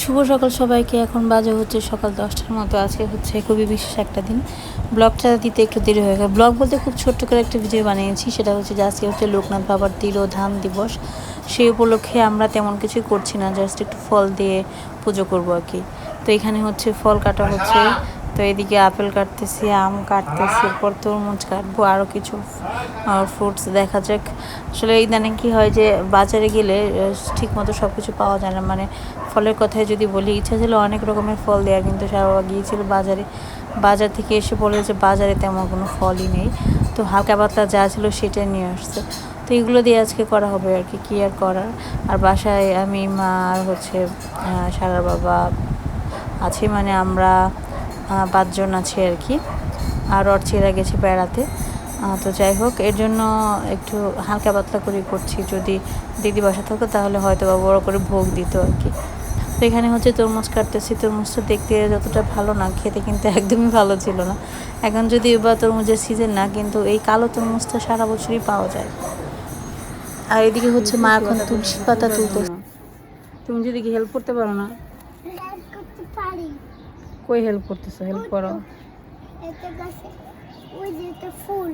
শুভ সকাল সবাইকে। এখন বাজে হচ্ছে সকাল 10টার মতো। আজকে হচ্ছে খুবই বিশেষ একটা দিন। ব্লগটা দিতে একটু দেরি হয়ে গেল। ব্লগ বলতে খুব ছোট্ট করে একটা ভিডিও বানিয়েছি। সেটা হচ্ছে যে আজকে হচ্ছে লোকনাথ বাবার তিরোধান দিবস। সেই উপলক্ষে আমরা তেমন কিছুই করছি না, জাস্ট একটু ফল দিয়ে পুজো করবো আর কি। তো এখানে হচ্ছে ফল কাটা হচ্ছে। তো এদিকে আপেল কাটতেছি, আম কাটতেছি, এরপর তরমুজ কাটবো, আরও কিছু ফ্রুটস দেখা যাক। আসলে ইদানিং কী হয় যে বাজারে গেলে ঠিক মতো সব কিছু পাওয়া যায় না। মানে ফলের কথায় যদি বলি, ইচ্ছা ছিল অনেক রকমের ফল দেওয়া, কিন্তু সারা গিয়েছিল বাজার থেকে এসে বলে যে বাজারে তেমন কোনো ফলই নেই। তো হালকা পাতলা যা ছিল সেটাই নিয়ে আসছে। তো এগুলো দিয়ে আজকে করা হবে আর কি আর করার। আর বাসায় আমি, মা, আর হচ্ছে সারার বাবা আছে, মানে আমরা 5 জন আছি আর কি। আর অর্চিরা গেছে বেড়াতে। তো যাই হোক, এর জন্য একটু হালকা পাতলা করে করছি। যদি দিদি বাসা থাকতো তাহলে হয়তো বা বড়ো করে ভোগ দিত আর কি। তো এখানে হচ্ছে তরমুজ কাটতেছি। তরমুজটা দেখতে যতটা ভালো না, খেতে কিন্তু একদমই ভালো ছিল না। এখন যদি বা তরমুজের সিজন না, কিন্তু এই কালো তরমুজটা সারা বছরই পাওয়া যায়। আর এদিকে হচ্ছে মা এখন তুলসী পাতা তুলতে। তুমি যদি কি হেল্প করতে পারো না? কই হেল্প করতেছো? হেল্প করো। একটা গাছে ওই যে একটা ফুল,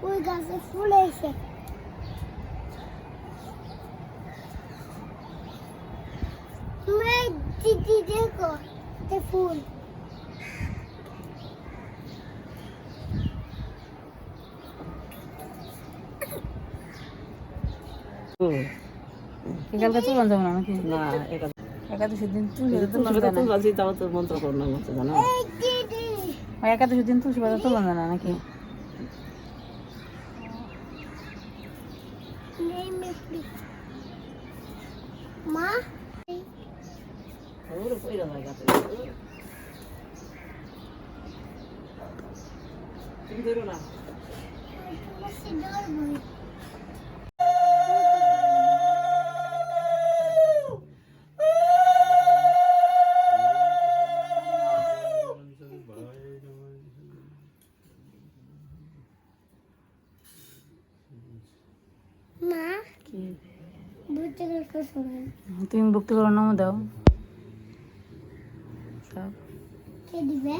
ওই গাছে ফুল এসে দিদি দেখো একটা ফুল। একালকে তুলবান যাবো না নাকি? না, একাদশীর দিন তুলসী পাতা তুলসী তুলবান পাতা যায় না? তুলবাজি, তাও তো মন্ত্র করোনা মতো জানো। একাদশীর দিন তুলসী পাতা তুলবান যায় না নাকি? মা ওরে কইরা লাগাতে তুমি ধরো না। মা কি বুঝতে গেছো শুনুন, তুমি ভক্তি করো, নামও দাও। কে দিবে?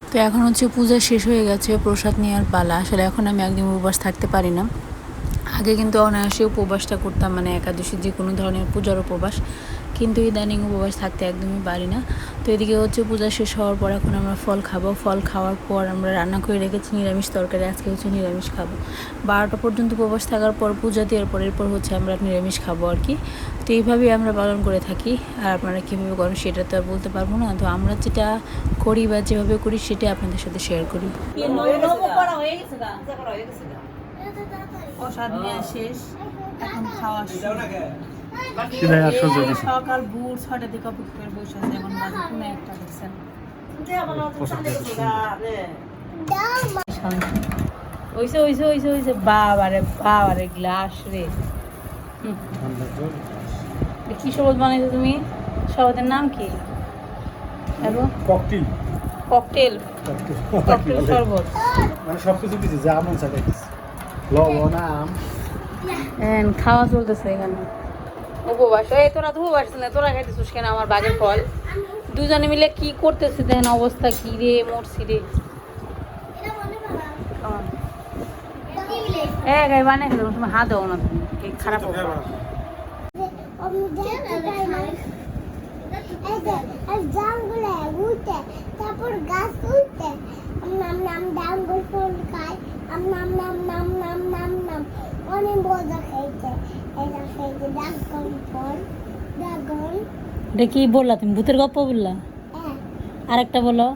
তো এখন হচ্ছে পূজা শেষ হয়ে গেছে, প্রসাদ নেওয়ার পালা। আসলে এখন আমি একদিন উপবাস থাকতে পারি না। আগে কিন্তু অনায়াসে উপবাসটা করতাম, মানে একাদশী যে কোনো ধরনের পূজার উপবাস। কিন্তু ইদানিং উপবাস থাকতে একদমই পারি না। তো এদিকে হচ্ছে পূজা শেষ হওয়ার পর এখন আমরা ফল খাবো। ফল খাওয়ার পর আমরা রান্না করে রেখেছি নিরামিষ তরকারি। আজকে হচ্ছে নিরামিষ খাবো। 12টা পর্যন্ত উপবাস থাকার পর পূজা দেওয়ার পর এরপর হচ্ছে আমরা নিরামিষ খাবো আর কি। তো এইভাবেই আমরা পালন করে থাকি। আর আপনারা কীভাবে করেন সেটা তো আর বলতে পারবো না। তো আমরা যেটা করি বা যেভাবে করি সেটাই আপনাদের সাথে শেয়ার করি। প্রসাদ নেওয়া শেষ, এখন খাওয়া সকাল ভোর 6টা থেকে অপেক্ষা করে বসে আছে। এখন বাজে 1:30 দেখছেন। ওইসে ওইসে ওইসে ওইসে বাবারে গ্লাস রে। কি শরবত বানাইছো তুমি? শরবতের নাম কি? ককটেল ককটেল শরবত। মানে সবকিছু দিচ্ছে, যা মন চাই দিচ্ছে, লবণ, আম। খাওয়া চলতেছে এখানে। উপবাস। এই তোরা তো উপবাস না, তোরা খাইতেছিস কেন আমার বাগের ফল? দুজনে মিলে কি করতেছে দেখেন, অবস্থা কি রে, মরছি রে। গাই বানাই খেলো, তুমি হাত দাও না, তুমি খারাপ হবে। তারপর গাছ উঠতে নাম নাম ডাঙ্গল ফল খায়, নাম নাম নাম নাম নাম নাম অনেক মজা খাইছে। এটা খাইছে ডাঙ্গল ফল, ড্রাগন। এটা কি বললা তুমি? ভূতের গল্প বললা? আরেকটা বলো।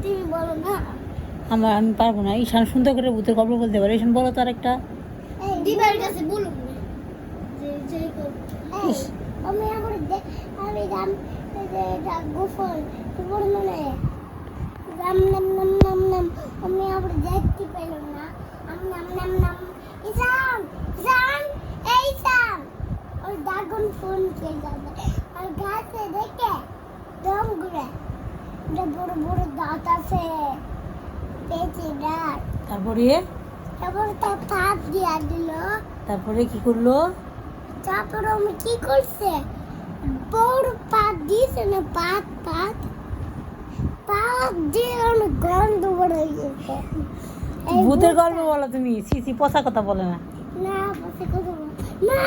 তুমি বলো না। আমি পারবো না। ঈশান সুন্দর করে ভূতের গল্প বলতে পারে। ঈশান বলো তো আরেকটা। দিবার কাছে বলুন আমি আবার আমি রাম গোফল তোমার মনে রাম নাম নাম নাম নাম আমি আবার দেখতে পেলাম না। আম নাম নাম নাম ঈশান ঈশান এই ঈশান ওই ড্রাগন ফল খেয়ে যাবে আর গাছে দেখে দম ঘুরে বড় বড় দাঁত আছে পেয়েছি দাঁত। তারপরে তারপর তার হাত দিয়া দিল। তারপরে কি করলো? তারপর আমি কি করছে বড় পাত দিয়েছে না পাত দিয়ে অনেক গন্ধ বড় হয়ে গেছে এই ভূতের গল্প বলো তুমি, সিসি পচা কথা বলে না। না বসে কথা বল না